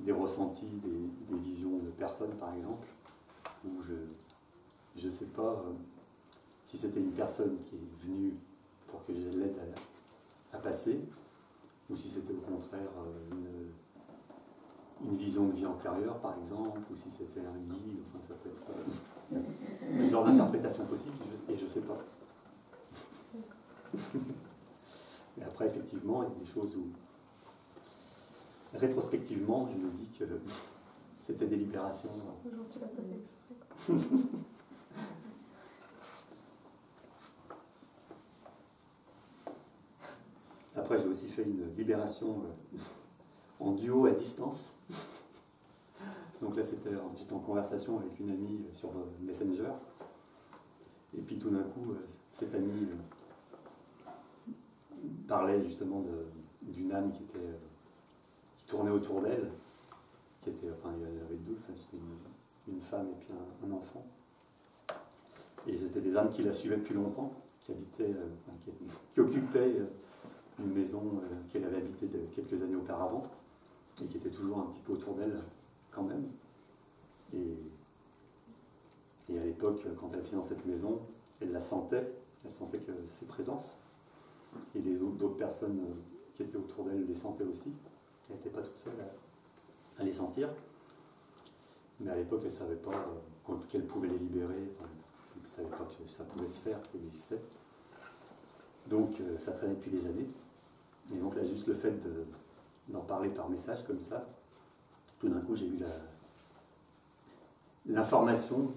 des ressentis, des visions de personnes, par exemple, où je ne sais pas si c'était une personne qui est venue pour que je l'aide à passer, ou si c'était au contraire une vision de vie antérieure, par exemple, ou si c'était un guide, enfin ça peut être plusieurs interprétations possibles, et je ne sais pas. Mais après, effectivement, il y a des choses où, rétrospectivement, je me dis que c'était des libérations. Aujourd'hui, tu l'as pas fait exprès. Après, j'ai aussi fait une libération en duo à distance. Donc là, j'étais en conversation avec une amie sur Messenger. Et puis tout d'un coup, cette amie parlait justement d'une âme qui tournait autour d'elle. Enfin, il y en avait deux, c'était une femme et puis un enfant. Et c'était des âmes qui la suivaient depuis longtemps, qui occupaient une maison qu'elle avait habitée quelques années auparavant, et qui était toujours un petit peu autour d'elle quand même. Et à l'époque, quand elle vivait dans cette maison, elle sentait que ses présences. Et les d'autres personnes qui étaient autour d'elle les sentaient aussi. Elle n'était pas toute seule à les sentir. Mais à l'époque, elle ne savait pas qu'elle pouvait les libérer. Enfin, elle ne savait pas que ça pouvait se faire, que ça existait. Donc ça traînait depuis des années. Et donc là, juste le fait d'en parler par message comme ça, tout d'un coup, j'ai eu l'information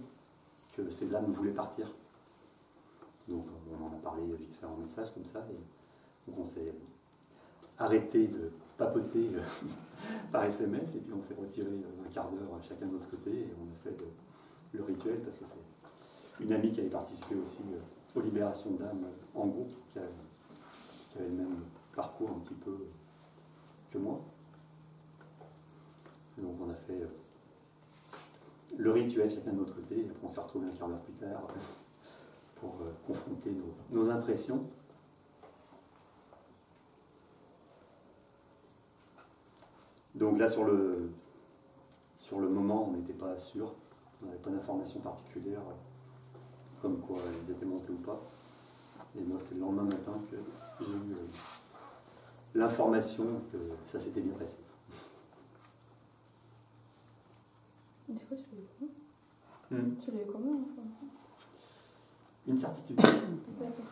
que ces âmes voulaient partir. Donc on en a parlé vite fait en message comme ça, et donc on s'est arrêté de papoter par SMS, et puis on s'est retiré un quart d'heure chacun de notre côté, et on a fait le rituel, parce que c'est une amie qui avait participé aussi aux libérations d'âmes en groupe, qui avait le même parcours un petit peu que moi. Et donc on a fait le rituel chacun de notre côté, et après on s'est retrouvés un quart d'heure plus tard pour confronter nos impressions. Donc là, sur le moment, on n'était pas sûr, on n'avait pas d'informations particulières, comme quoi ils étaient montés ou pas. Et moi, c'est le lendemain matin que j'ai eu l'information que ça s'était bien passé. Du coup, tu l'as eu comment Tu l'as eu comment, l'information ? Une certitude. D'accord.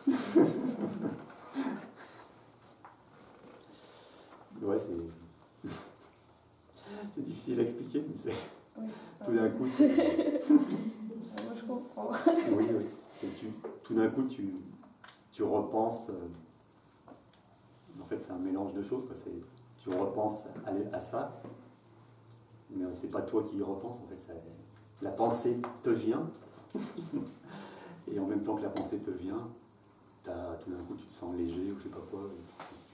Ouais, c'est difficile à expliquer, mais c'est Oui, tout d'un coup, c'est... Moi, je comprends. Oui, tout d'un coup, tu repenses... en fait, c'est un mélange de choses, quoi. Tu repenses à ça, mais c'est pas toi qui y repenses, en fait. La pensée te vient, et en même temps que la pensée te vient, tout d'un coup, tu te sens léger, ou je sais pas quoi,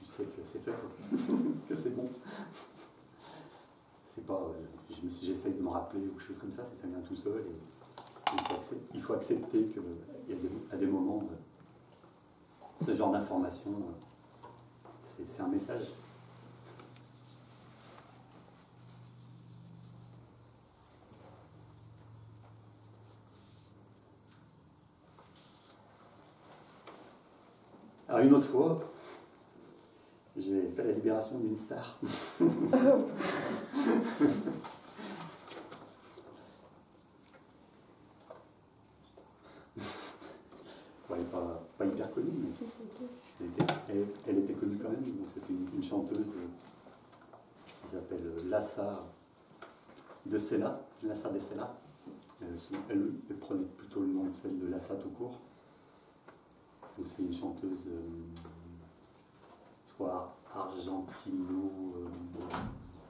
tu sais que c'est fait, quoi. Que c'est bon. C'est pas... j'essaye de me rappeler, ou quelque chose comme ça vient tout seul, et il faut accepter qu'il y a des moments, ce genre d'information, c'est un message. Alors une autre fois, j'ai fait la libération d'une star. Elle n'est pas hyper connue, mais elle était connue quand même. Donc c'était une chanteuse qui s'appelle Lassa de Sela, Lassa de Sela. Elle prenait plutôt le nom de celle de Lassa tout court. Donc c'est une chanteuse, je crois, argentino,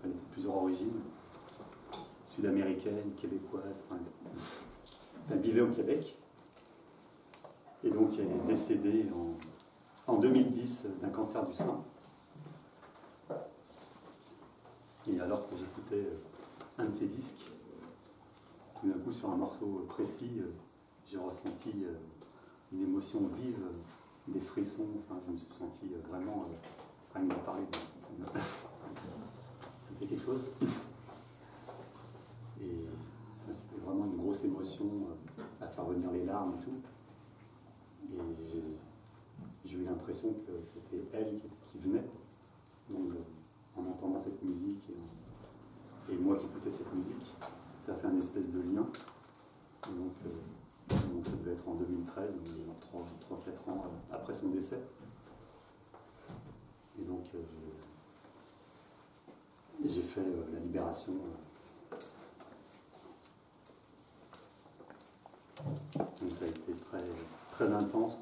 elle était de plusieurs origines, sud-américaine, québécoise, elle vivait au Québec. Et donc elle est décédée en 2010 d'un cancer du sein. Et alors que j'écoutais un de ses disques, tout d'un coup sur un morceau précis, j'ai ressenti une émotion vive, des frissons, enfin je me suis senti vraiment, rien que d'en parler, ça me fait quelque chose. l'émotion, à faire venir les larmes et tout. Et j'ai eu l'impression que c'était elle qui venait. Donc, en entendant cette musique et moi qui écoutais cette musique, ça fait un espèce de lien. Et donc ça devait être en 2013, 3-4 ans après son décès. Et donc j'ai fait la libération. Donc ça a été très intense,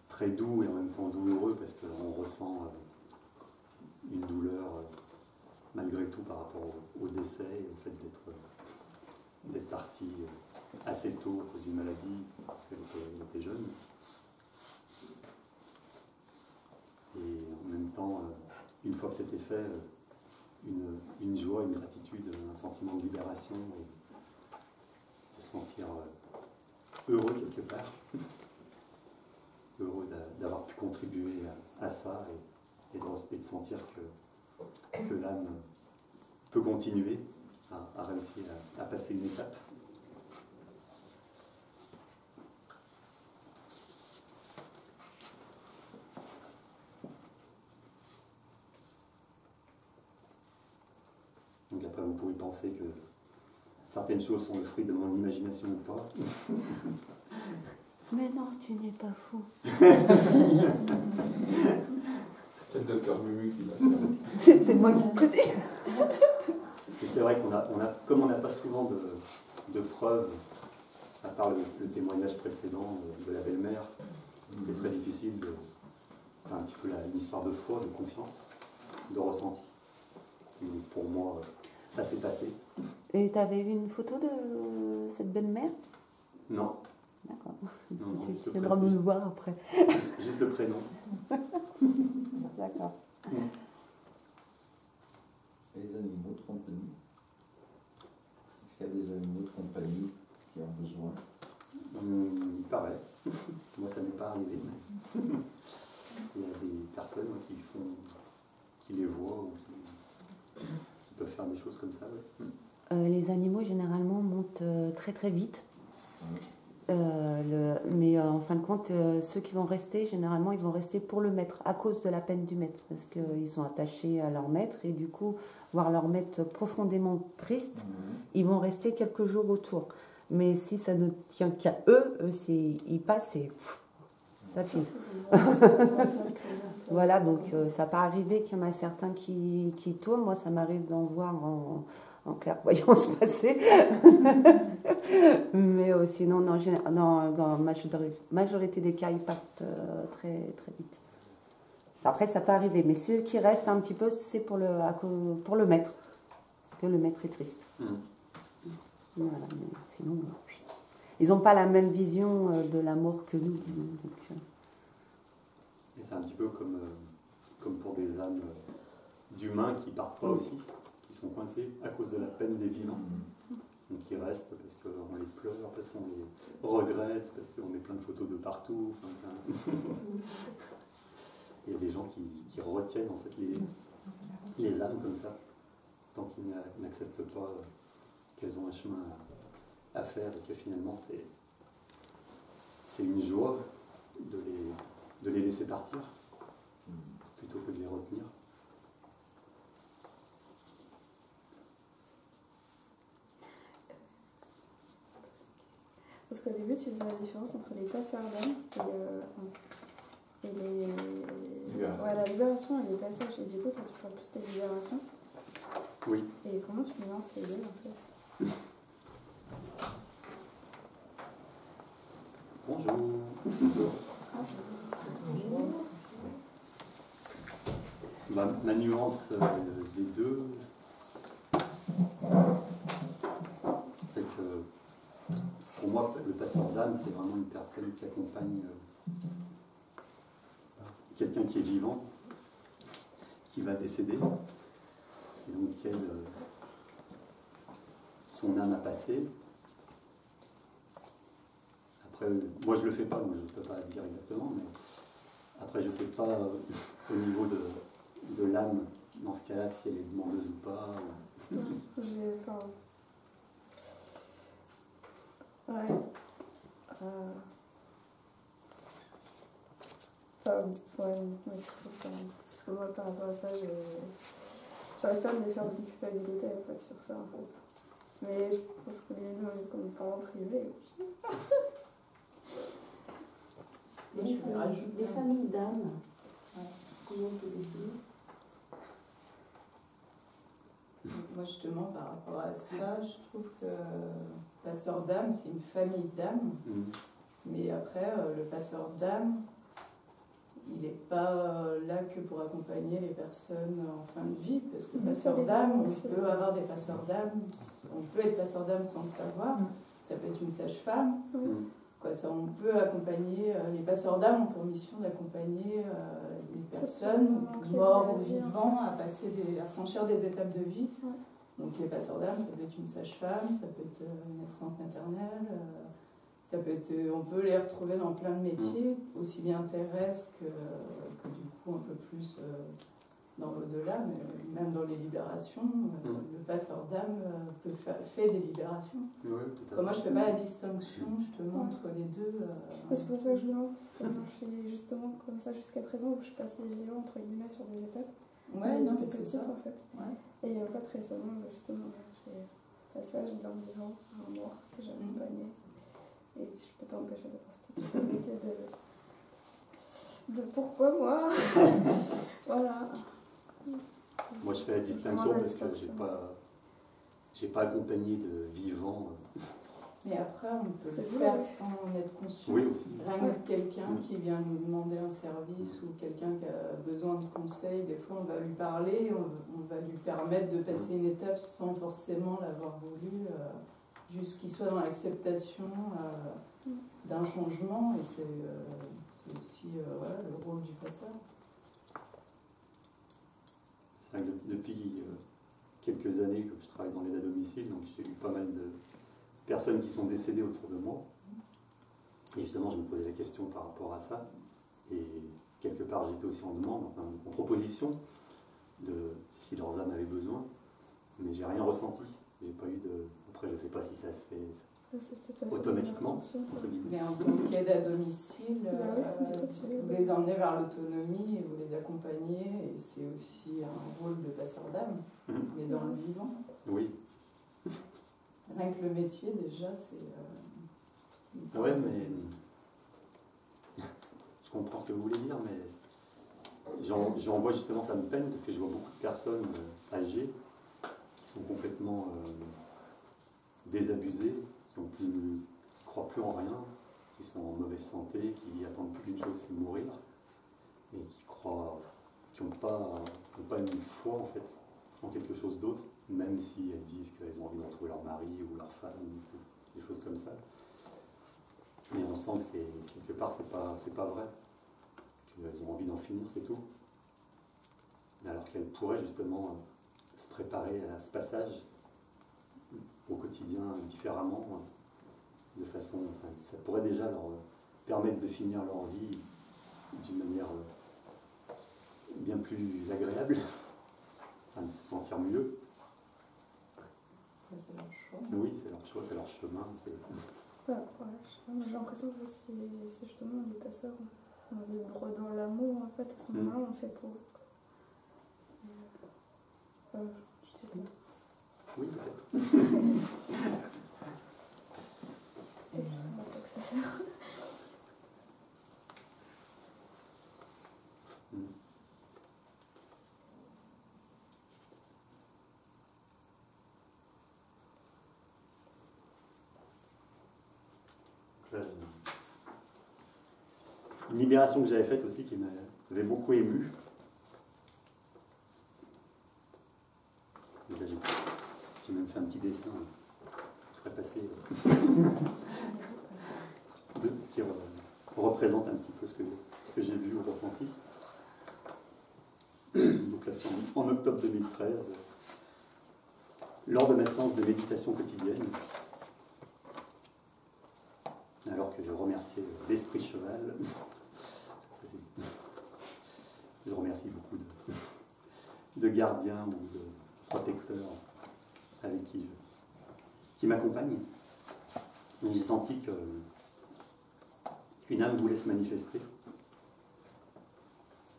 très doux et en même temps douloureux parce qu'on ressent une douleur malgré tout par rapport au décès et au fait d'être parti assez tôt à cause d'une maladie parce qu'elle était jeune. Et en même temps, une fois que c'était fait, une joie, une gratitude, un sentiment de libération et de se sentir heureux quelque part, heureux d'avoir pu contribuer à ça et de sentir que l'âme peut continuer à réussir à passer une étape. Donc après vous pouvez penser que certaines choses sont le fruit de mon imagination ou pas. Mais non, tu n'es pas fou. C'est le docteur Mumu qui l'a fait. C'est moi qui connais. Et c'est vrai comme on n'a pas souvent de preuves, à part le témoignage précédent de la belle-mère, c'est très difficile c'est un petit peu une histoire de foi, de confiance, de ressenti. Et pour moi, ça s'est passé. Et tu avais vu une photo de cette belle-mère? Non. D'accord. Tu viendras me le voir après. Juste le prénom. D'accord. Et les animaux de compagnie? Est-ce qu'il y a des animaux de compagnie qui ont besoin? Il paraît. Moi, ça m'est pas arrivé. Mais il y a des personnes qui les voient ou qui peuvent faire des choses comme ça. Ouais. Les animaux, généralement, montent très très vite. Mais en fin de compte, ceux qui vont rester, généralement, ils vont rester pour le maître, à cause de la peine du maître, parce qu'ils sont attachés à leur maître, et du coup, voir leur maître profondément triste, ils vont rester quelques jours autour. Mais si ça ne tient qu'à eux, ils passent et ça fuse. Voilà, donc ça peut arriver qu'il y en a certains qui tournent. Moi, ça m'arrive d'en voir en clairvoyance passer. Mais sinon, dans la majorité des cas, ils partent très, très vite. Après, ça peut arriver. Mais ceux qui restent un petit peu, c'est pour le maître. Parce que le maître est triste. Voilà, mais sinon, ils n'ont pas la même vision de l'amour que nous. Donc, et c'est un petit peu comme pour des âmes d'humains qui ne partent pas aussi, qui sont coincés à cause de la peine des vivants. Donc ils restent parce qu'on les pleure, parce qu'on les regrette, parce qu'on met plein de photos de partout. Il y a des gens qui retiennent en fait les âmes comme ça, tant qu'ils n'acceptent pas qu'elles ont un chemin à faire et que finalement c'est une joie de les laisser partir plutôt que de les retenir. Parce qu'au début, tu faisais la différence entre les passeurs d'âme et la libération et les passages. Et du coup, toi, tu parles plus des libérations. Oui. Et comment tu mélanges les deux, en fait? Bonjour. Ma nuance des deux, c'est que pour moi, le passeur d'âme, c'est vraiment une personne qui accompagne quelqu'un qui est vivant, qui va décéder, et donc son âme a passé. Après, moi je le fais pas, donc je ne peux pas dire exactement, mais après je ne sais pas au niveau de l'âme, dans ce cas-là, si elle est demandeuse ou pas. Ouais. Parce que moi, par rapport à ça, j'arrive pas à me défaire d'une culpabilité en fait, sur ça. En fait. Mais je pense que les deux, comme parents privés. Des familles d'âmes. Comment tu les dis? Moi, justement, par rapport à ça, je trouve que passeur d'âme, c'est une famille d'âmes. Mais après, le passeur d'âme, il n'est pas là que pour accompagner les personnes en fin de vie, parce que passeur d'âme, on peut avoir des passeurs d'âme, on peut être passeur d'âme sans le savoir, ça peut être une sage-femme. On peut accompagner, les passeurs d'âme ont pour mission d'accompagner les personnes, morts ou vivants, à franchir des étapes de vie. Donc les passeurs d'âme, ça peut être une sage-femme, ça peut être une assistante maternelle, ça peut être, on peut les retrouver dans plein de métiers, aussi bien terrestres que du coup un peu plus dans l'au-delà, mais même dans les libérations, le passeur d'âme fait des libérations. Moi, je ne fais pas la distinction, je te montre les deux. C'est pour ça que je demande, parce que moi, je fais justement comme ça jusqu'à présent, où je passe les vivants entre guillemets sur des étapes. Ouais, non, mais c'est ça. En fait. Ouais. Et en fait, récemment, justement, j'ai passage d'un vivant à un mort que j'ai accompagné. Et je ne peux pas m'empêcher d'avoir cette culpabilité de pourquoi moi. Voilà. Moi, je fais la distinction parce que j'ai pas accompagné de vivants. Mais après, on peut le faire sans en être conscient. Oui, aussi. Rien que quelqu'un qui vient nous demander un service ou quelqu'un qui a besoin de conseils, des fois, on va lui parler, on va lui permettre de passer une étape sans forcément l'avoir voulu, juste qu'il soit dans l'acceptation d'un changement. Et c'est aussi le rôle du passeur. Depuis quelques années que je travaille dans l'aide à domicile, donc j'ai eu pas mal de personnes qui sont décédées autour de moi. Et justement, je me posais la question par rapport à ça. Et quelque part, j'étais aussi en demande, enfin, en proposition de si leurs âmes avaient besoin. Mais j'ai rien ressenti. J'ai pas eu de. Après, je sais pas si ça se fait automatiquement. Mais en tant qu'aide à domicile, vous les emmenez vers l'autonomie et vous les accompagnez. Et c'est aussi un rôle de passeur d'âme, mais dans le vivant. Oui. Rien que le métier, déjà, c'est... ouais, mais... je comprends ce que vous voulez dire, mais... J'en vois justement, ça me peine, parce que je vois beaucoup de personnes âgées qui sont complètement désabusées, qui croient plus en rien, qui sont en mauvaise santé, qui attendent plus qu'une chose, c'est mourir, et qui n'ont pas une foi, en fait, en quelque chose d'autre, même si elles disent qu'elles ont envie de retrouver leur mari ou leur femme, des choses comme ça. Mais on sent que quelque part, c'est pas vrai. Qu'elles ont envie d'en finir, c'est tout. Alors qu'elles pourraient justement se préparer à ce passage au quotidien différemment, de façon... Enfin, ça pourrait déjà leur permettre de finir leur vie d'une manière bien plus agréable, enfin, de se sentir mieux. C'est leur choix. Oui, c'est leur choix, c'est leur chemin. J'ai l'impression que c'est justement les passeurs. On vibre dans l'amour, en fait, à ce moment-là, on fait pour. Je sais pas. Oui, peut-être. Et je sais pas que ça sert. Une libération que j'avais faite aussi qui m'avait beaucoup ému. Là, j'ai même fait un petit dessin je ferai passer qui représente un petit peu ce que j'ai vu ou ressenti. Donc là, c'est en octobre 2013, lors de ma séance de méditation quotidienne, alors que je remerciais l'esprit cheval. Je remercie beaucoup de gardiens ou de protecteurs avec qui m'accompagnent. j'ai senti qu'une âme voulait se manifester.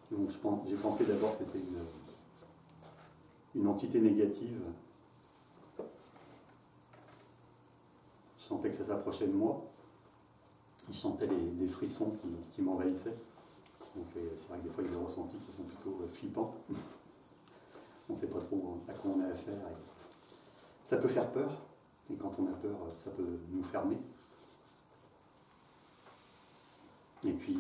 Donc j'ai pensé d'abord que c'était une entité négative. Je sentais que ça s'approchait de moi. Je sentais des frissons qui m'envahissaient. Donc c'est vrai que des fois il y a des ressentis qui sont plutôt flippants. On ne sait pas trop à quoi on a affaire. Et ça peut faire peur. Et quand on a peur, ça peut nous fermer. Et puis,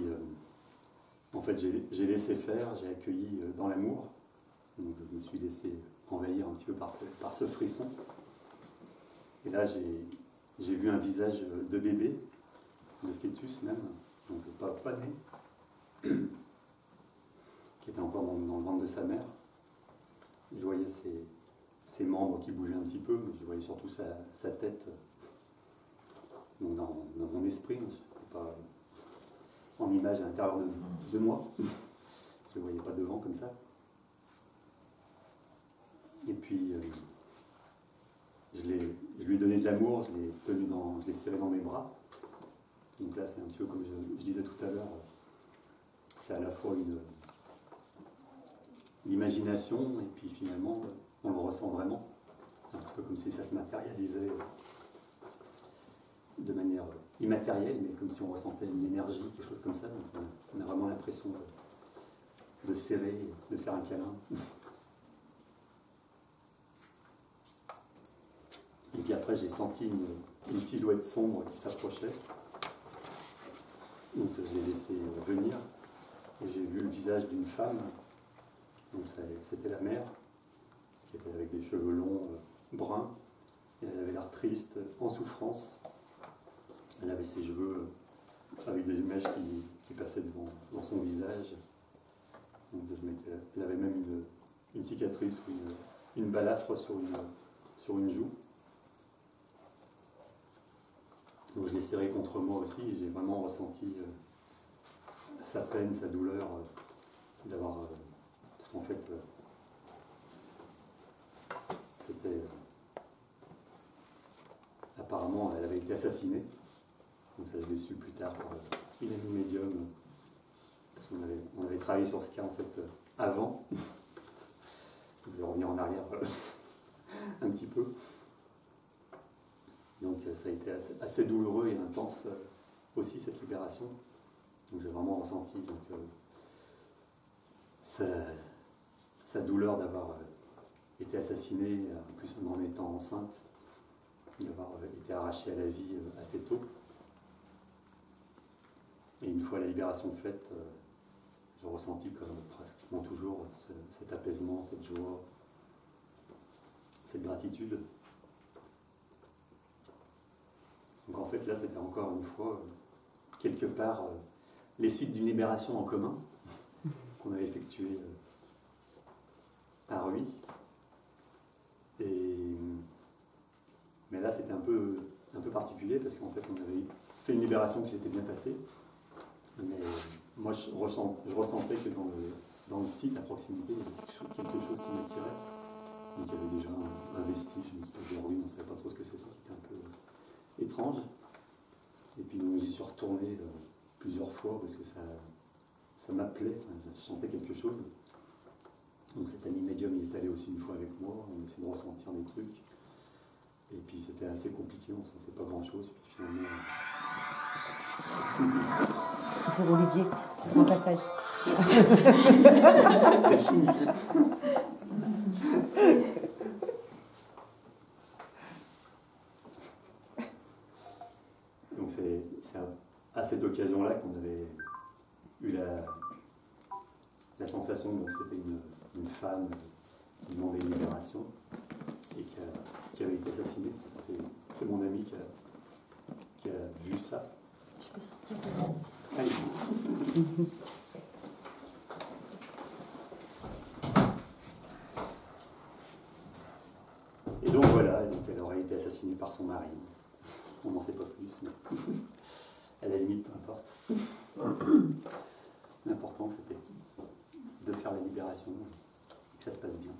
en fait, j'ai laissé faire, j'ai accueilli dans l'amour. Donc je me suis laissé envahir un petit peu par ce frisson. Et là, j'ai vu un visage de bébé, de fœtus même, donc pas né, qui était encore dans le ventre de sa mère. Je voyais ses membres qui bougeaient un petit peu, mais je voyais surtout sa tête donc dans mon esprit. Je n'étais pas en image à l'intérieur de moi. Je ne le voyais pas devant comme ça. Et puis, je lui ai donné de l'amour, je l'ai serré dans mes bras. Donc là, c'est un petit peu comme je disais tout à l'heure, c'est à la fois l'imagination et puis finalement, on le ressent vraiment. Un petit peu comme si ça se matérialisait de manière immatérielle, mais comme si on ressentait une énergie, quelque chose comme ça. Donc on a vraiment l'impression de serrer, de faire un câlin. Et puis après, j'ai senti une silhouette sombre qui s'approchait. Donc je l'ai laissé venir. Et j'ai vu le visage d'une femme. Donc c'était la mère, qui était avec des cheveux longs, bruns. Et elle avait l'air triste, en souffrance. Elle avait ses cheveux avec des mèches qui passaient devant son visage. Donc elle avait même une cicatrice ou une balafre sur une joue. Donc je l'ai serré contre moi aussi et j'ai vraiment ressenti sa peine, sa douleur d'avoir... parce qu'en fait, c'était... apparemment, elle avait été assassinée. Donc ça, je l'ai su plus tard par une amie médium. Parce qu'on avait travaillé sur ce cas, en fait, avant. Je vais revenir en arrière un petit peu. Donc ça a été assez douloureux et intense aussi, cette libération. Donc j'ai vraiment ressenti sa douleur d'avoir été assassinée, en plus en étant enceinte, d'avoir été arrachée à la vie assez tôt. Et une fois la libération faite, j'ai ressenti comme pratiquement toujours cet apaisement, cette joie, cette gratitude. Donc en fait là c'était encore une fois quelque part les suites d'une libération en commun qu'on avait effectuée à Rui. Mais là c'était un peu particulier parce qu'en fait on avait fait une libération qui s'était bien passée. Mais moi je ressentais que dans le site à proximité il y avait quelque chose qui m'attirait. Donc il y avait déjà un vestige, une espèce de ruine, on ne savait pas trop ce que c'était, qui était un peu étrange. Et puis j'y suis retourné plusieurs fois parce que ça m'appelait, je sentais quelque chose. Donc cet ami médium il est allé aussi une fois avec moi, on essayait de ressentir des trucs. Et puis c'était assez compliqué, on ne sentait pas grand chose. Puis finalement. C'est pour Olivier, c'est pour le passage. C'est le signe. Donc c'est à cette occasion-là qu'on avait eu la sensation que c'était une femme qui demandait une libération et qui avait été assassinée. C'est mon ami qui a vu ça. Je peux sortir de là. Allez. Et donc voilà, donc elle aurait été assassinée par son mari. On n'en sait pas plus, mais à la limite, peu importe. L'important, c'était de faire la libération et que ça se passe bien.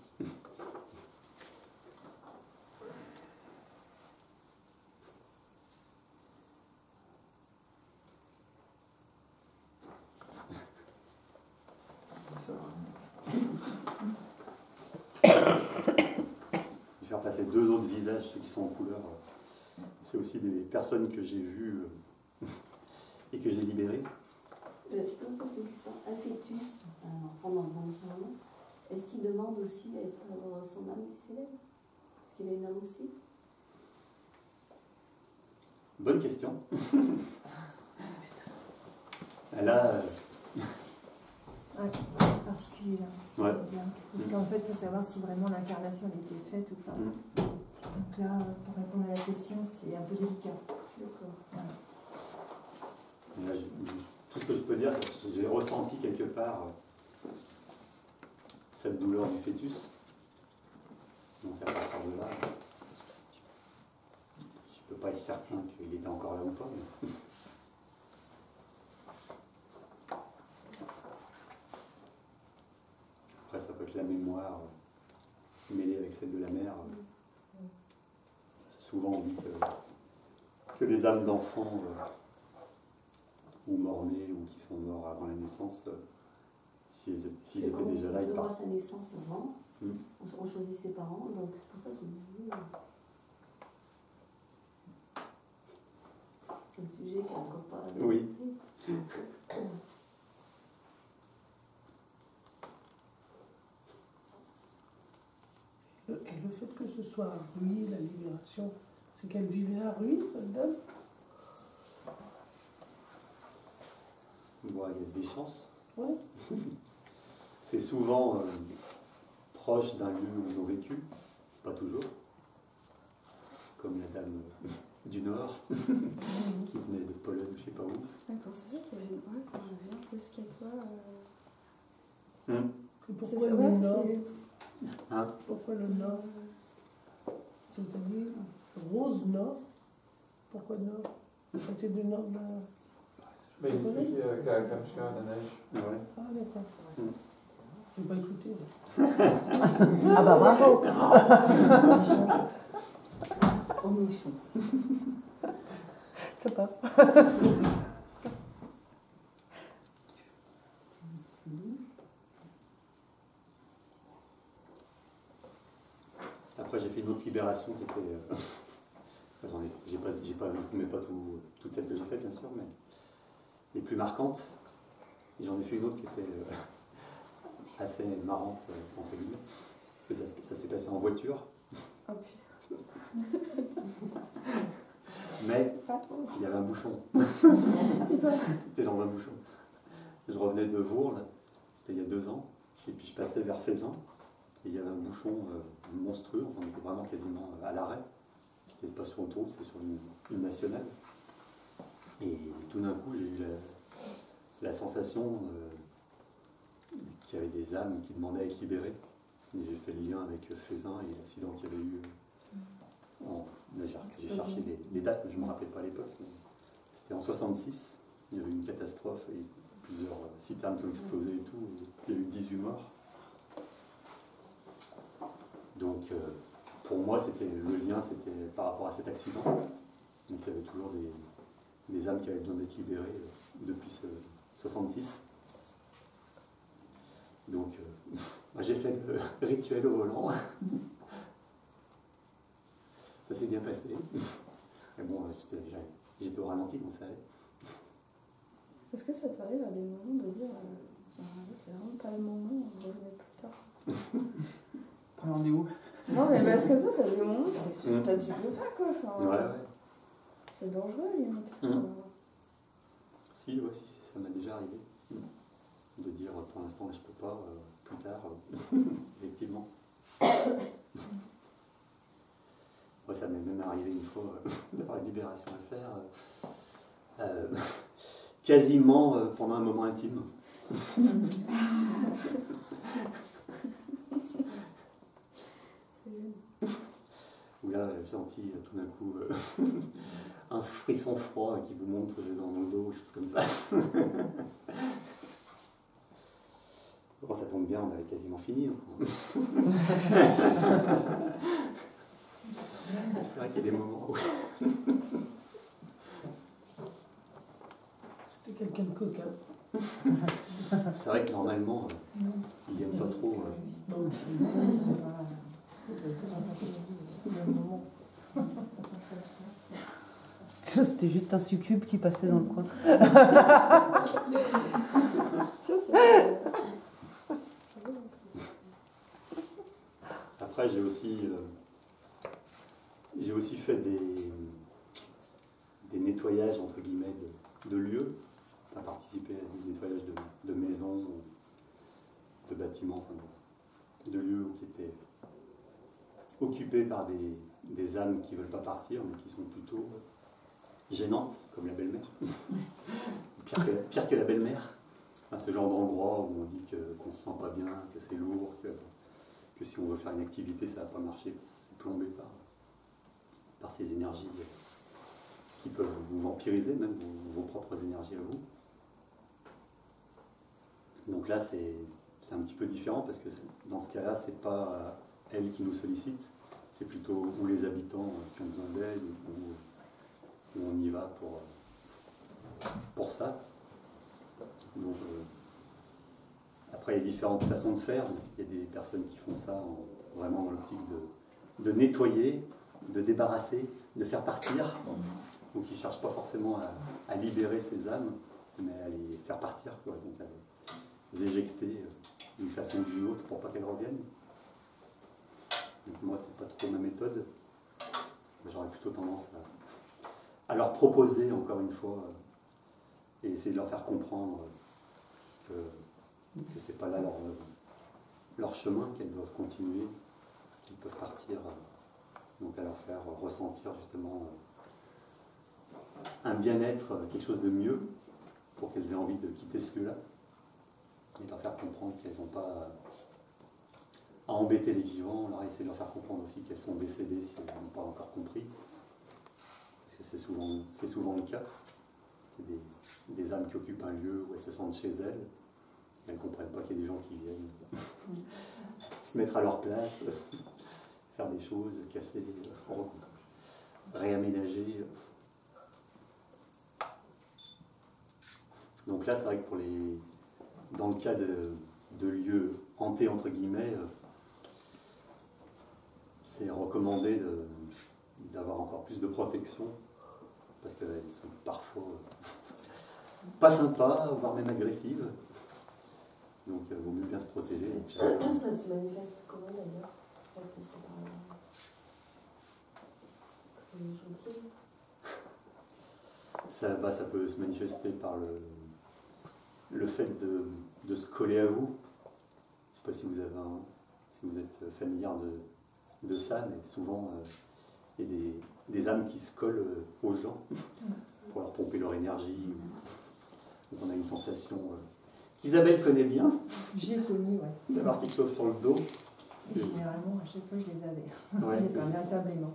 les deux autres visages, ceux qui sont en couleur, c'est aussi des personnes que j'ai vues et que j'ai libérées. Je peux vous poser une question. Un fœtus, un enfant dans le ventre de maman, est-ce qu'il demande aussi à être dans son âme qui s'élève? Est-ce qu'il a une âme aussi? Bonne question. Là, particulier là. Ouais. Parce qu'en fait, il faut savoir si vraiment l'incarnation a été faite ou pas. Donc là, pour répondre à la question, c'est un peu délicat. Voilà. Là, tout ce que je peux dire, c'est que j'ai ressenti quelque part cette douleur du fœtus. Donc à partir de là, je ne peux pas être certain qu'il était encore là ou pas. Mais... Après, ça peut être la mémoire mêlée avec celle de la mère. Souvent, on dit que les âmes d'enfants ou morts-nés ou qui sont morts avant la naissance, s'ils étaient déjà là, ils partent. partent. Sa naissance avant, on choisit ses parents, donc c'est pour ça que je me dis. C'est un sujet qui n'est encore pas. Oui. Et le fait que ce soit à Ruy, la libération, c'est qu'elle vivait à Ruy, cette dame? Bon, il y a des chances. Ouais. C'est souvent proche d'un lieu où ils ont vécu, pas toujours. Comme la dame du Nord, qui venait de Pologne, je ne sais pas où. D'accord, c'est ça qu'il y avait une quand je viens plus qu'à toi. Et pourquoi le Nord? Hein? Pourquoi le Nord? C'est-à-dire Rose Nord? Pourquoi Nord? C'était du Nord de la... Mais il explique Kamchka, Nanej. Ouais. Ah d'accord. Je n'ai pas écouté. Ah bah bravo. On est chaud. C'est pas. Après, j'ai fait une autre libération qui était... je ne vous mets pas toutes celles que j'ai faites, bien sûr, mais les plus marquantes. Et j'en ai fait une autre qui était assez marrante, entre guillemets, parce que ça s'est passé en voiture. Oh putain. Mais il y avait un bouchon. J'étais dans un bouchon. Je revenais de Vourles, c'était il y a 2 ans, et puis je passais vers Faisan, et il y avait un bouchon monstrueux, on était vraiment quasiment à l'arrêt. J'étais pas sur l'autoroute, c'était sur une nationale. Et tout d'un coup, j'ai eu la sensation qu'il y avait des âmes qui demandaient à être libérées. Et j'ai fait le lien avec Faisan et l'accident qu'il y avait eu. J'ai cherché les dates, mais je ne me rappelle pas à l'époque. C'était en 66, il y avait eu une catastrophe et plusieurs citernes qui ont explosé et tout. Il y a eu 18 morts. Donc, pour moi, le lien, c'était par rapport à cet accident. Donc, il y avait toujours des âmes qui avaient besoin d'être libérées depuis 66. Donc, j'ai fait le rituel au volant. Ça s'est bien passé. Mais bon, j'étais au ralenti, donc ça allait. Est-ce que ça t'arrive à des moments de dire c'est vraiment pas le moment, on revenait plus tard? On est où? Non, mais parce que ça, t'as des moments, tu peux pas quoi. Enfin, Ouais. C'est dangereux, limite. Si, ça m'a déjà arrivé. De dire pour l'instant, je peux pas, plus tard, effectivement. Moi, ça m'est même arrivé une fois d'avoir une libération à faire, quasiment pendant un moment intime. Où là, j'ai senti tout d'un coup un frisson froid qui vous monte dans le dos, choses comme ça. Bon, ça tombe bien, on avait quasiment fini. C'est vrai qu'il y a des moments où... C'était quelqu'un de coquin. C'est vrai que normalement, il n'aime pas trop... C'était juste un succube qui passait dans le coin. Après, j'ai aussi fait des nettoyages, entre guillemets, de lieux, enfin, participer à des nettoyages de maisons, de bâtiments, enfin, de lieux qui étaient occupés par des âmes qui ne veulent pas partir, mais qui sont plutôt gênantes, comme la belle-mère. pire que la belle-mère. Enfin, ce genre d'endroit où on dit qu'on ne se sent pas bien, que c'est lourd, que si on veut faire une activité, ça ne va pas marcher, parce que c'est plombé par ces énergies qui peuvent vous vampiriser, même vos propres énergies à vous. Donc là, c'est un petit peu différent, parce que dans ce cas-là, c'est pas elle qui nous sollicite, c'est plutôt ou les habitants qui ont besoin d'aide, ou on y va pour ça. Donc, après, il y a différentes façons de faire. Il y a des personnes qui font ça vraiment dans l'optique de nettoyer, de débarrasser, de faire partir. Donc ils ne cherchent pas forcément à libérer ces âmes, mais à les faire partir, quoi. Donc à les éjecter d'une façon ou d'une autre pour pas qu'elles reviennent. Donc moi, c'est pas trop ma méthode. J'aurais plutôt tendance à leur proposer, encore une fois, et essayer de leur faire comprendre que c'est pas là leur chemin, qu'elles doivent continuer, qu'ils peuvent partir. Donc à leur faire ressentir justement un bien-être, quelque chose de mieux, pour qu'elles aient envie de quitter ce lieu-là, et leur faire comprendre qu'elles n'ont pas à embêter les vivants, leur essayer de leur faire comprendre aussi qu'elles sont décédées si elles n'ont pas encore compris, parce que c'est souvent le cas. C'est des âmes qui occupent un lieu où elles se sentent chez elles, et elles ne comprennent pas qu'il y a des gens qui viennent se mettre à leur place, faire des choses, casser, réaménager. Donc là, c'est vrai que dans le cas de lieux hantés, entre guillemets, c'est recommandé d'avoir encore plus de protection, parce qu'elles sont parfois pas sympas, voire même agressives. Donc il vaut mieux bien se protéger. Ça se manifeste comment d'ailleurs? Ça peut se manifester par le fait de se coller à vous. Je ne sais pas si vous êtes familière de ça, mais souvent il y a des âmes qui se collent aux gens pour leur pomper leur énergie. Donc on a une sensation qu'Isabelle connaît bien. J'ai connu, ouais. D'avoir quelque chose sur le dos. Et généralement, à chaque fois, je les avais. Ouais, J'ai parlé intablement.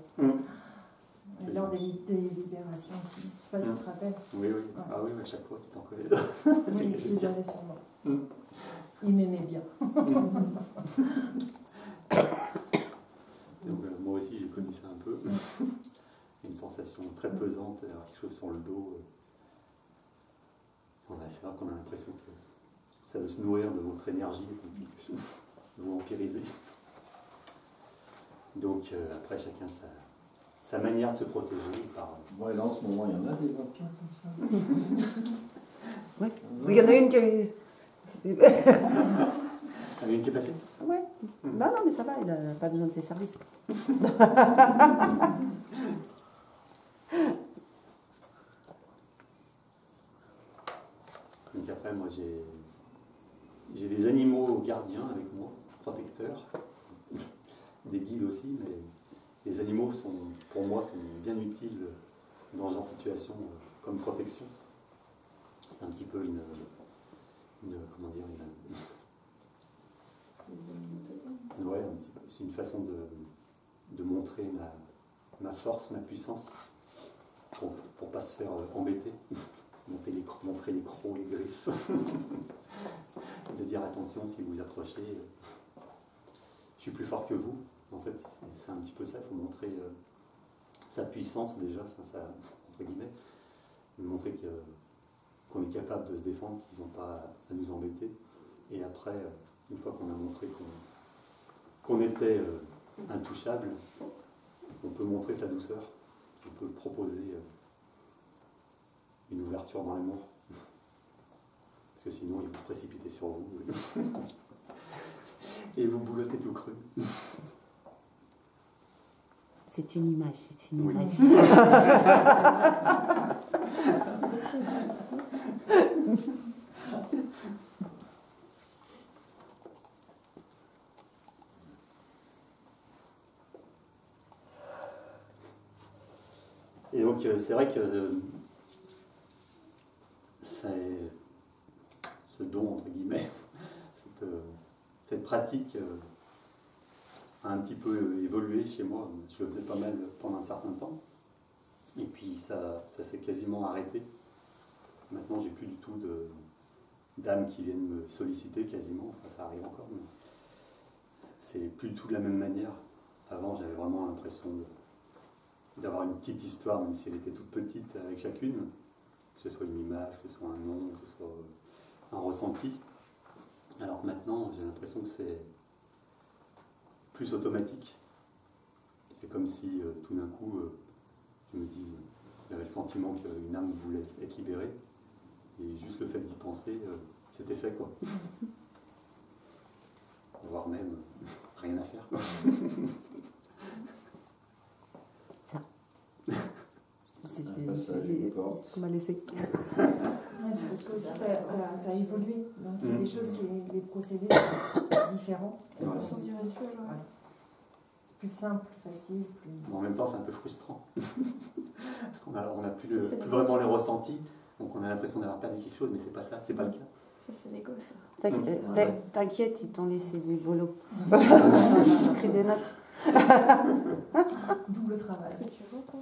Lors des libérations aussi. Je ne sais pas si tu te rappelles. Oui, oui. Ouais. Ah oui, à chaque fois, tu t'en connais. Oui, je les avais sur moi. Ils m'aimaient bien. Donc, moi aussi, j'ai connu ça un peu. Une sensation très pesante, d'avoir quelque chose sur le dos. C'est vrai qu'on a l'impression que ça veut se nourrir de votre énergie et puis vous empiriser. Donc après, chacun sa manière de se protéger. Ouais, là en ce moment, il y en a des vampires comme ça. Ouais. Il y en a une qui a eu. Il y en a une qui est passée? Ouais. Bah non, mais ça va, il n'a pas besoin de tes services. Donc après, moi, j'ai des animaux gardiens avec moi, protecteurs, des guides aussi, mais les animaux, pour moi, sont bien utiles dans ce genre de situation comme protection. C'est un petit peu ouais, un petit peu. C'est une façon de montrer ma force, ma puissance, pour ne pas se faire embêter. Montrer les crocs, les griffes. De dire attention, si vous approchez, je suis plus fort que vous. En fait, c'est un petit peu ça, il faut montrer sa puissance déjà, entre guillemets, montrer qu'on est capable de se défendre, qu'ils n'ont pas à nous embêter. Et après, une fois qu'on a montré qu'on était intouchable, on peut montrer sa douceur, on peut proposer une ouverture dans l'amour. Parce que sinon, il va se précipiter sur vous et vous boulottez tout cru. C'est une image, c'est une Oui. image. Et donc, c'est vrai que ce don, entre guillemets, cette pratique a un petit peu évolué chez moi. Je le faisais pas mal pendant un certain temps. Et puis, ça s'est quasiment arrêté. Maintenant, j'ai plus du tout d'âmes qui viennent me solliciter quasiment. Enfin, ça arrive encore, mais c'est plus du tout de la même manière. Avant, j'avais vraiment l'impression d'avoir une petite histoire, même si elle était toute petite avec chacune, que ce soit une image, que ce soit un nom, que ce soit un ressenti. Alors que maintenant, j'ai l'impression que c'est plus automatique. C'est comme si tout d'un coup, je me dis, j'avais le sentiment qu'une âme voulait être libérée, et juste le fait d'y penser, c'était fait, quoi. Voire même rien à faire, quoi. C'est passage une porte. ce qu'on m'a laissé. Ouais, c'est parce que aussi t'as évolué, donc il y a des choses les procédés sont différents. C'est plus en rituel, ouais. C'est plus simple, plus facile, plus... Mais en même temps, c'est un peu frustrant. Parce qu'on n'a plus vraiment les ressentis, donc on a l'impression d'avoir perdu quelque chose, mais c'est pas ça, c'est pas le cas. Ça, c'est l'égo, ça. T'inquiète, ils t'ont laissé du boulot. J'ai pris des notes. Double travail. Est-ce que tu vois, toi?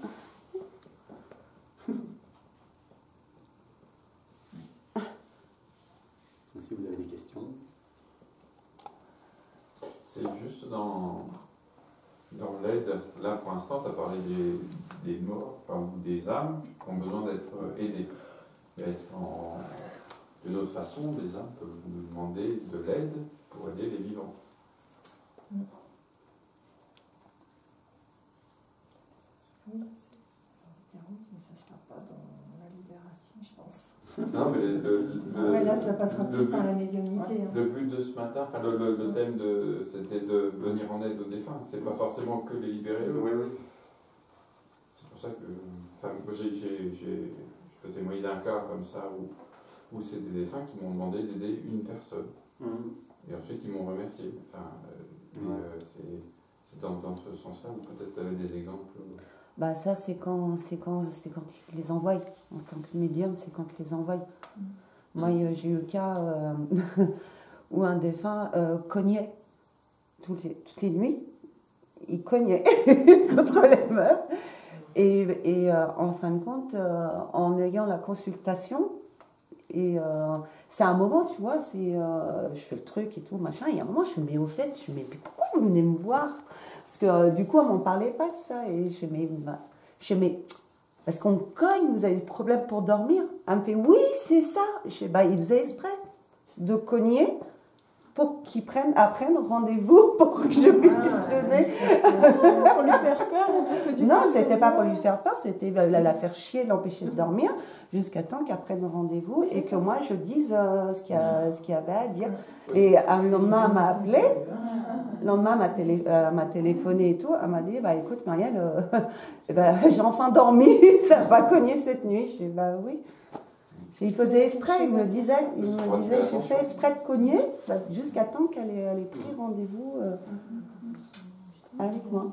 Donc, si vous avez des questions. C'est juste dans l'aide, là pour l'instant, tu as parlé des morts, enfin, ou des âmes qui ont besoin d'être aidées. Mais est-ce qu'en d'une autre façon, des âmes peuvent vous demander de l'aide pour aider les vivants? Oui, mais ça ne sera pas dans la libération, je pense. Non, mais Ouais, là, ça passera plus par la médiumnité. Hein. Le but de ce matin, enfin, le thème c'était de venir en aide aux défunts. C'est pas forcément que les libérer. Oui, oui. C'est pour ça que, enfin, moi, je peux témoigner d'un cas comme ça où c'est des défunts qui m'ont demandé d'aider une personne. Et ensuite, ils m'ont remercié. Enfin, c'est dans ce sens-là, ou peut-être tu avais des exemples. Bah ça c'est quand ils les envoient en tant que médium, c'est quand ils les envoient. Moi j'ai eu le cas où un défunt cognait toutes les nuits, il cognait contre les meubles et en fin de compte en ayant la consultation et c'est un moment tu vois je fais le truc et tout machin et à un moment je fais mais au fait mais pourquoi vous venez me voir? Parce que du coup, on m'en parlait pas de ça. Et je fais, mais parce qu'on cogne, vous avez des problèmes pour dormir? Elle me fait, oui, c'est ça. Je fais, bah, il faisait exprès de cogner pour qu'ils prennent rendez-vous pour que je puisse donner. Pour lui faire peur ou pour que du Non, coup, c'était pas pour lui faire peur, c'était la faire chier, l'empêcher de dormir, jusqu'à temps qu'elle prenne rendez-vous et que moi je dise ce qu'il y avait à dire. Et le lendemain, elle m'a appelé. Le lendemain, elle m'a téléphoné et tout. Elle m'a dit, bah écoute Marielle, j'ai enfin dormi, ça n'a pas cogné cette nuit. Je dis, bah oui. Il faisait exprès, il me disait, j'ai fait exprès de cogner jusqu'à temps qu'elle ait pris rendez-vous avec moi.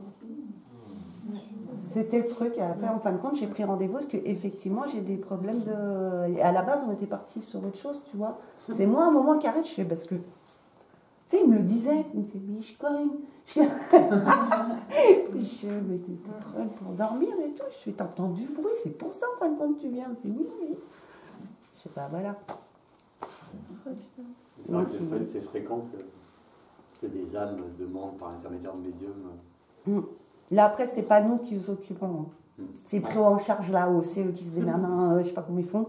C'était le truc. Après, en fin de compte, j'ai pris rendez-vous parce qu'effectivement, j'ai des problèmes de... À la base, on était partis sur autre chose, tu vois. C'est moi, un moment qui arrête, je fais parce que... Tu sais, il me le disait. Il me fait, mais je cogne. Je mais t'es prêt pour dormir et tout. Je fais, t'entends du bruit, c'est pour ça, en fin de compte, tu viens. Il me fait, oui. Je sais pas, voilà. C'est vrai que c'est fréquent que des âmes demandent par l'intermédiaire de médiums. Là, après, c'est pas nous qui nous occupons. C'est pris en charge là-haut. C'est eux qui se démerdent. Je sais pas comment ils font.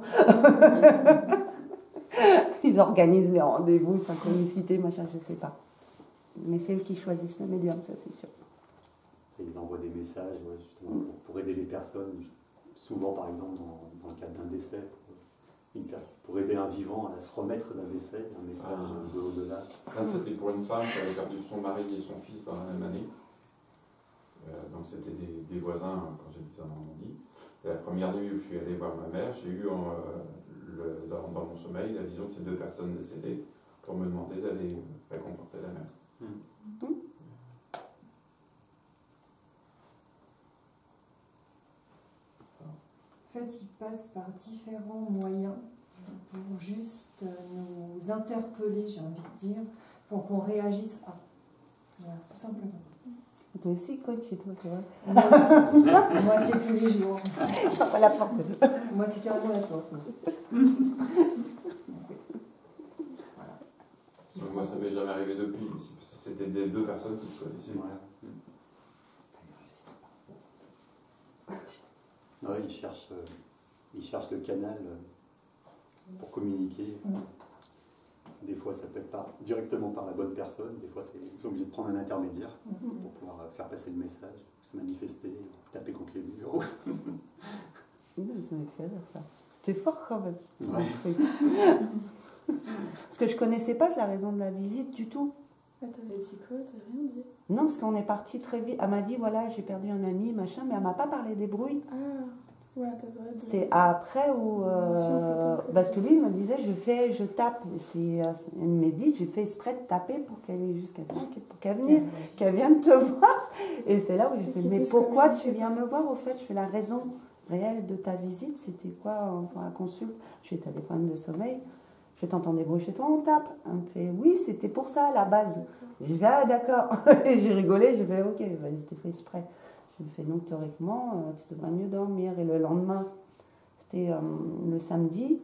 Ils organisent les rendez-vous, synchronicité, machin, je sais pas. Mais c'est eux qui choisissent le médium, ça c'est sûr. Et ils envoient des messages justement pour aider les personnes, souvent par exemple dans le cadre d'un décès, pour aider un vivant à se remettre d'un décès, un message de au-delà. Là, c'était pour une femme qui avait perdu son mari et son fils dans la même année. Donc c'était des voisins quand j'habitais en Normandie. Et la première nuit où je suis allé voir ma mère, j'ai eu dans mon sommeil la vision de ces deux personnes décédées pour me demander d'aller réconforter la mère. En fait, il passe par différents moyens pour juste nous interpeller, j'ai envie de dire, pour qu'on réagisse à. Voilà, tout simplement. Toi aussi, coach, chez toi, c'est vrai. Moi, c'est tous les jours. Pas la porte. Moi, c'est carrément la porte. Voilà. Moi, ça m'est jamais arrivé depuis, mais c'était des deux personnes qui se connaissaient. Ouais, ils cherchent le canal pour communiquer. Des fois, ça peut être directement par la bonne personne. Des fois, ils sont obligés de prendre un intermédiaire pour pouvoir faire passer le message, se manifester, taper contre les murs. Ils ont fait ça. C'était fort quand même. Ouais. Parce que je connaissais pas la raison de la visite du tout. Ah, t'avais dit quoi? T'avais rien dit? Non, parce qu'on est parti très vite. Elle m'a dit, voilà, j'ai perdu un ami, machin, mais elle m'a pas parlé des bruits. Ah, ouais, t'avais dit. C'est après où... parce que lui, il me disait, je tape. Il m'a dit, j'ai fait exprès de taper pour qu'elle ait jusqu'à temps, pour qu'elle vienne te voir. Et c'est là où j'ai fait, mais pourquoi tu viens me voir au fait? Je fais la raison réelle de ta visite, c'était quoi pour la consulte? Je fais, t'as des problèmes de sommeil? Je t'entends des bruits chez toi, on tape. Elle me fait, oui, c'était pour ça à la base. J'ai fait, ah d'accord. Et j'ai rigolé, j'ai fait, ok, c'était fait exprès. Je me fais, donc théoriquement, tu devrais mieux dormir. Et le lendemain, c'était le samedi,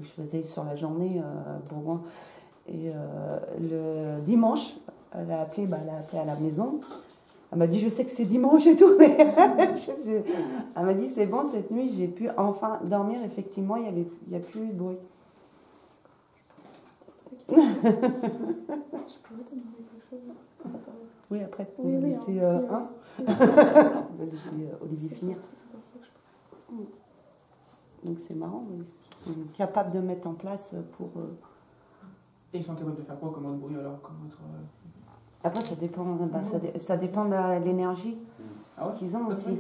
je faisais sur la journée Bourgoin. Et le dimanche, elle a appelé à la maison. Elle m'a dit, je sais que c'est dimanche et tout, mais elle m'a dit, c'est bon, cette nuit, j'ai pu enfin dormir. Effectivement, il n'y a plus eu de bruit. Je pourrais te demander quelque chose. Oui, après, on va laisser Olivier finir. Donc c'est marrant, ils sont capables de mettre en place pour... Et ils sont capables de faire quoi comme autre bruit alors comme autre, Après, ça dépend de l'énergie qu'ils ont aussi.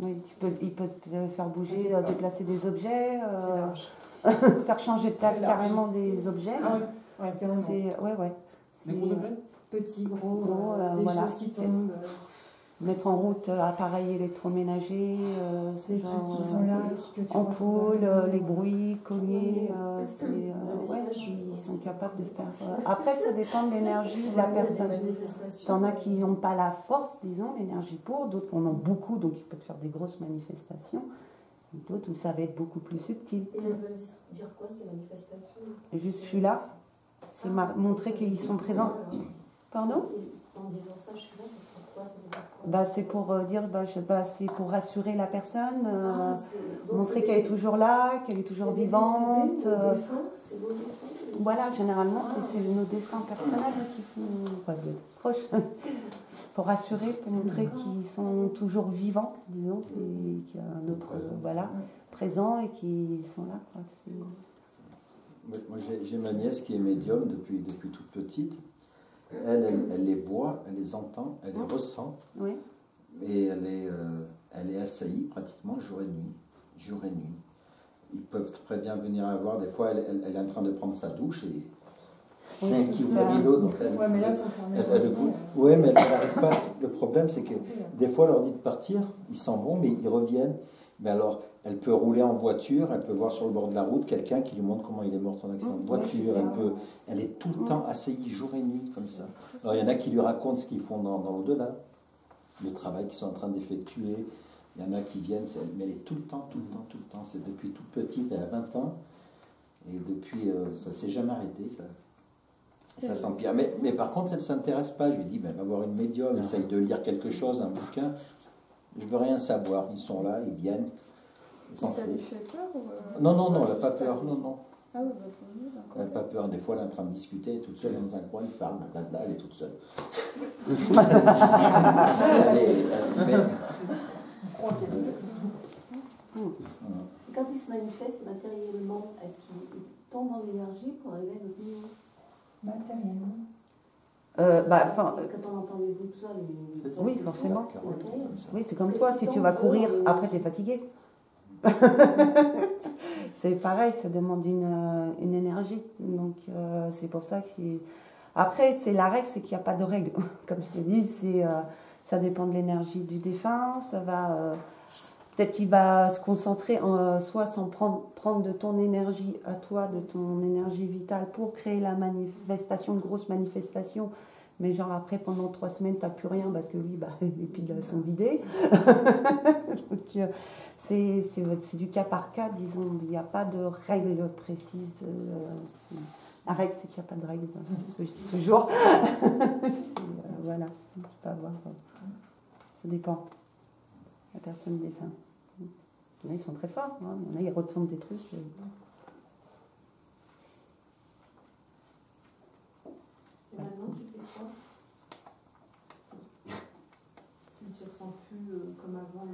Oui, ils peuvent te faire bouger, déplacer des objets, faire changer de place carrément des objets. Ah oui. Ouais, carrément. Des gros objets? Petits, gros, des choses qui tombent. Mettre en route appareils électroménagers, les trucs qui sont là, ampoules, les bruits, cognés. Ils sont capables de faire. Après, ça dépend de l'énergie de la personne. T'en as qui n'ont pas la force, disons, l'énergie pour, d'autres qui en ont beaucoup, donc ils peuvent faire des grosses manifestations. D'autres où ça va être beaucoup plus subtil. Et elles veulent dire quoi ces manifestations? Juste, je suis là. C'est montrer qu'ils sont présents. Pardon? En disant ça, je suis là, ça fait quoi? Ça veut dire quoi? C'est pour dire, c'est pour rassurer la personne, montrer qu'elle est toujours là, qu'elle est toujours vivante. C'est vos défunts? Voilà, généralement, c'est nos défunts personnels qui font, proches, pour rassurer, pour montrer qu'ils sont toujours vivants, disons, et qu'il y a un autre, présent et qu'ils sont là. Quoi. Moi, j'ai ma nièce qui est médium depuis toute petite. Elle les voit, elle les entend, elle les ressent. Oui. Et elle est assaillie pratiquement jour et nuit. Ils peuvent très bien venir la voir. Des fois, elle est en train de prendre sa douche et qui ouvre le rideau. Donc mais là, il faut fermer oui, mais elle n'arrive pas. Le problème, c'est que des fois, elle leur dit de partir, ils s'en vont, mais ils reviennent. Mais alors, elle peut rouler en voiture, elle peut voir sur le bord de la route quelqu'un qui lui montre comment il est mort en accident de voiture. Elle est tout le temps assaillie jour et nuit comme ça. Alors, il y en a qui lui racontent ce qu'ils font dans l'au-delà, le travail qu'ils sont en train d'effectuer. Il y en a qui viennent, mais elle est tout le temps. C'est depuis toute petite, elle a 20 ans. Et depuis, ça ne s'est jamais arrêté, ça s'empire. Mais par contre, elle ne s'intéresse pas. Je lui dis, va voir une médium, essaye de lire quelque chose, un bouquin. Je ne veux rien savoir. Ils sont là, ils viennent. Ça lui fait peur ou Non, elle n'a pas peur. Non. Ah oui, bah tant mieux. Elle n'a pas peur. Des fois, elle est en train de discuter, elle est toute seule dans un coin, elle parle, blablabla, elle est toute seule. Quand il se manifeste matériellement, est-ce qu'il tombe dans l'énergie pour arriver à notre niveau? Matériellement. Quand on entend les bruits, tout ça, oui, forcément. c'est matériel. Oui, c'est comme toi, si tu vas courir, après tu es fatigué. C'est pareil, ça demande une énergie. Donc c'est pour ça que après, c'est la règle, c'est qu'il n'y a pas de règle. Comme je t'ai dit, ça dépend de l'énergie du défunt, ça va... Peut-être qu'il va se concentrer soit sans prendre de ton énergie à toi, de ton énergie vitale pour créer la manifestation, une grosse manifestation. Mais genre après, pendant 3 semaines, tu n'as plus rien parce que lui, les piles sont vidées. Donc c'est du cas par cas, disons. Il n'y a pas de règle précise. La règle, c'est qu'il n'y a pas de règle. C'est ce que je dis toujours. Voilà, tu peux avoir... ça dépend. La personne défunte. Il y en a, ils sont très forts. Hein. Il y en a, ils retournent des trucs. Et maintenant, tu fais quoi? Si tu ne ressens plus comme avant,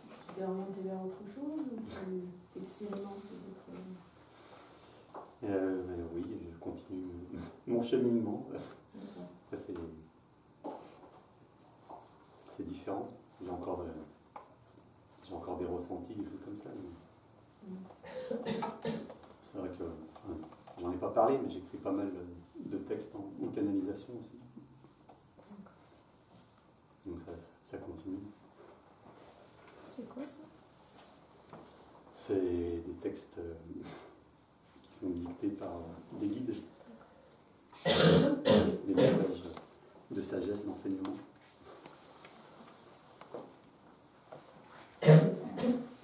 tu t'es orienté vers autre chose ou tu expérimentes d'autres... Oui, je continue mon cheminement. Après, c'est différent. J'ai encore des ressentis, des choses comme ça. C'est vrai que j'en ai pas parlé, mais j'écris pas mal de textes en canalisation aussi. Donc ça continue. C'est quoi ça? C'est des textes qui sont dictés par des guides, des messages de sagesse, d'enseignement.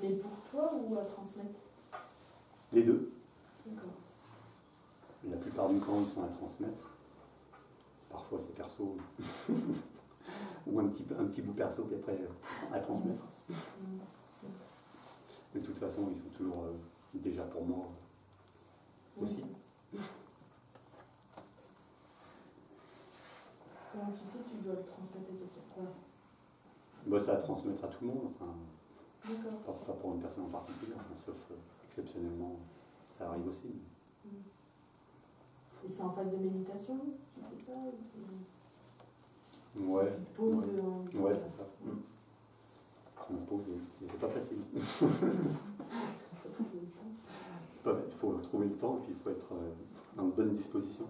Mais pour toi ou à transmettre? Les deux. D'accord. La plupart du temps, ils sont à transmettre. Parfois, c'est perso. Ou un petit bout perso qui est prêt à transmettre. Mais de toute façon, ils sont toujours déjà pour moi aussi. Comment tu sais que tu dois le transmettre à quelqu'un? Ça à transmettre à tout le monde. Enfin, d'accord. pas pour une personne en particulier, sauf exceptionnellement, ça arrive aussi. Et c'est en phase de méditation? Tu fais ça ou ouais. Tu te poses ouais, c'est ça. Je me pose et c'est pas facile. Il faut trouver le temps et puis il faut être en bonne disposition.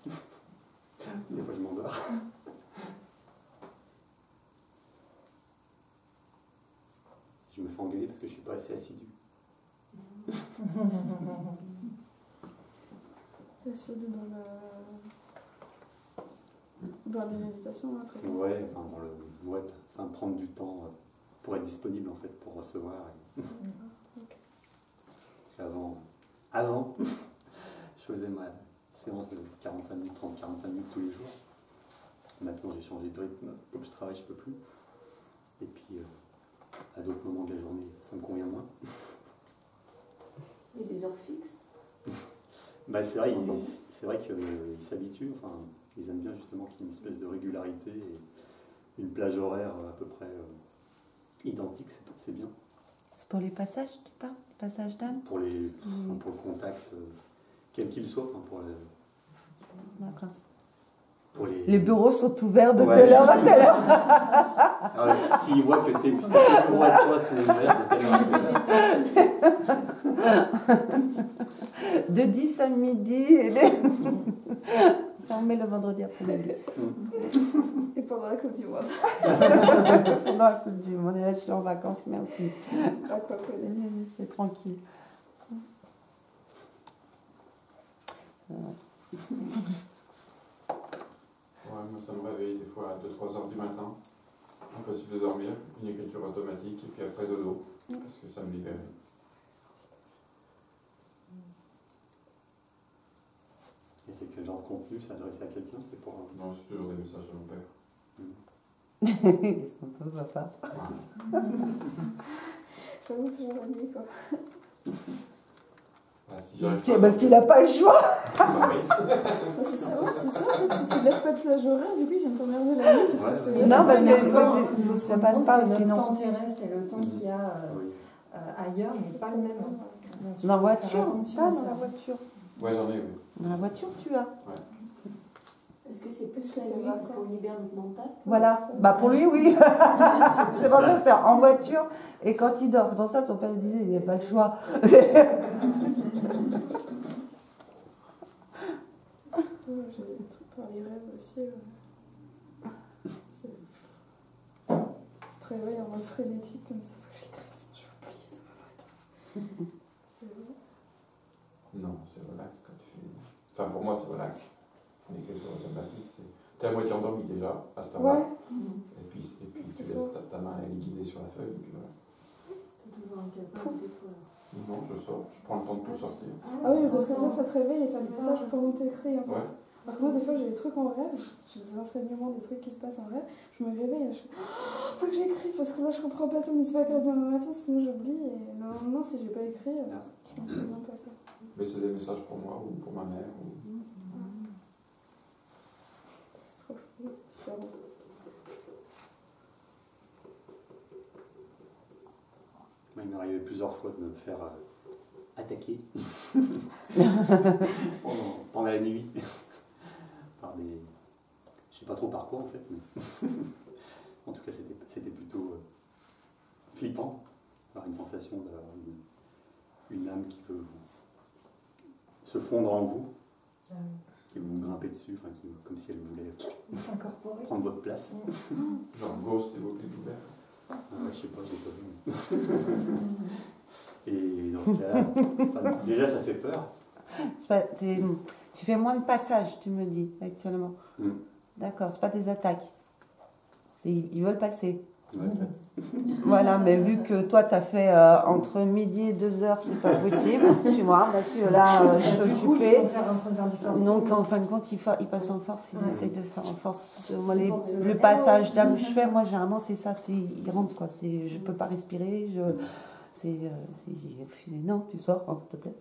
Des fois je m'endors. Je me fais engueuler parce que je suis pas assez assidu. Assidu dans les méditations, un truc comme ça. Ouais, enfin, prendre du temps pour être disponible en fait, pour recevoir. Okay. Parce qu'avant, je faisais ma séance de 45 minutes, 30-45 minutes tous les jours. Maintenant, j'ai changé de rythme. Comme je travaille, je peux plus. Et puis, à d'autres moments de la journée, ça me convient moins. Et des heures fixes? C'est vrai qu'ils s'habituent. Enfin, ils aiment bien justement qu'il y ait une espèce de régularité et une plage horaire à peu près identique. C'est bien. C'est pour les passages, tu parles? Les passages d'âme? Pour le contact, quel qu'il soit. Enfin, D'accord. Les... les bureaux sont ouverts de telle heure à telle heure. S'ils voient que tes bureaux à toi sont ouverts de telle heure. De 10 à midi. Fermé le vendredi après-midi. Et pendant la Coupe du Monde. Pendant la Coupe du Monde. Et là, je suis en vacances, merci. C'est tranquille. Ouais, moi ça me réveille des fois à 2-3 heures du matin. Impossible de dormir, une écriture automatique et puis après dodo, parce que ça me libère. Et c'est quel genre de contenu? C'est adressé à quelqu'un? C'est pour... Non, c'est toujours des messages de mon père. C'est un peu papa. J'avoue toujours la nuit quoi. Parce qu'il n'a pas le choix. C'est ça, en fait, si tu laisses pas de plage horaire, du coup, ils viennent t'emmerder la nuit. Parce que c'est non, parce que ça passe pas, sinon. Le temps terrestre et le temps qu'il y a ailleurs n'est pas le même. Dans la voiture, pas dans la voiture. Ouais, j'en ai, oui. Dans la voiture, tu as. Ouais. Est-ce que c'est plus la nuit parce qu'on libère notre mental? Voilà, bah pour lui, oui. C'est pour ça que c'est en voiture et quand il dort. C'est pour ça que son père disait il n'y a pas le choix. J'ai des trucs par les rêves aussi. C'est te réveilles en mode frénétique comme ça. Faut que j'écrive, sinon je vais oublier demain matin. C'est vrai. Non, c'est relax quand tu fais. Enfin, pour moi, c'est relax. L'écriture automatique, t'es à moitié endormi déjà à ce temps-là. Ouais. Et puis tu laisses ta main aller guider sur la feuille. Et puis voilà. T'es toujours incapable des fois. Non, je sors, je prends le temps de tout sortir. Ah oui, parce que toi, ça te réveille et t'as le message pendant que t'écris. En fait. Ouais. Alors que moi, des fois, j'ai des trucs en rêve, j'ai des enseignements, des trucs qui se passent en rêve. Je me réveille et je fais oh, faut que j'écrive parce que là, je comprends pas tout, mais c'est pas grave demain matin, sinon j'oublie. Et non, si j'ai pas écrit, je m'en souviens pas. Mais c'est des messages pour moi ou pour ma mère. Ou... C'est trop fou, différent. Il m'est arrivé plusieurs fois de me faire attaquer pendant la nuit par des... Je sais pas trop par quoi en fait, mais en tout cas c'était plutôt flippant, avoir une sensation d'avoir une âme qui veut se fondre en vous, qui veut vous grimper dessus, enfin, comme si elle voulait prendre votre place. Genre Ghost évoqué l'ouvert. Je sais pas, j'ai pas vu. Et dans ce cas-là, déjà ça fait peur. Tu fais moins de passages, tu me dis, actuellement. Mm. D'accord, c'est pas des attaques. Ils veulent passer. Ouais, voilà, mais vu que toi, tu as fait entre midi et 2h, c'est pas possible. Tu vois, parce que là, je suis occupée. Donc, en fin de compte, ils passent en force, ils essayent de faire en force. Moi, le passage d'âme que je fais, moi, généralement, c'est ça, ils rentrent, quoi. Je peux pas respirer, j'ai refusé. Non, tu sors, s'il te plaît.